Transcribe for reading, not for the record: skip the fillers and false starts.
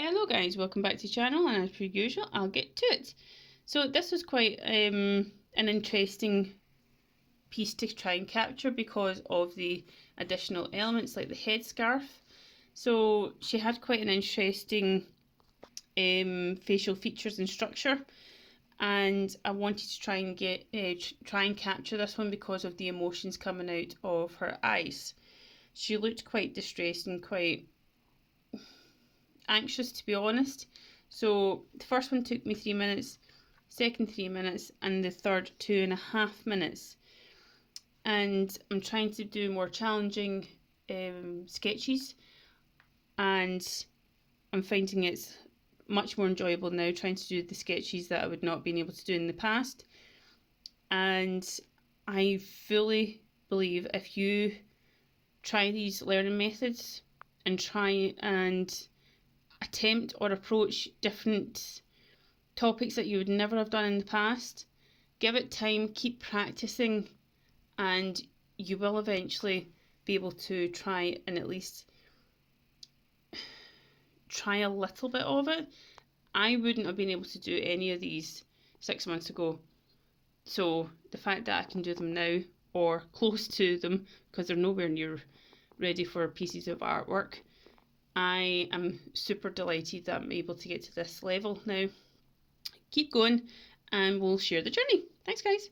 Hello guys, welcome back to the channel, and as per usual I'll get to it. So this was quite an interesting piece to try and capture because of the additional elements like the headscarf. So she had quite an interesting facial features and structure, and I wanted to try and capture this one because of the emotions coming out of her eyes. She looked quite distressed and quite anxious, to be honest. So the first one took me 3 minutes, second 3 minutes, and the third 2.5 minutes. And I'm trying to do more challenging sketches, and I'm finding it's much more enjoyable now trying to do the sketches that I would not have been able to do in the past. And I fully believe if you try these learning methods and try and attempt or approach different topics that you would never have done in the past, give it time, keep practicing, and you will eventually be able to try and at least try a little bit of it. I wouldn't have been able to do any of these 6 months ago. So the fact that I can do them now, or close to them, because they're nowhere near ready for pieces of artwork, I am super delighted that I'm able to get to this level now. Keep going and we'll share the journey. Thanks guys.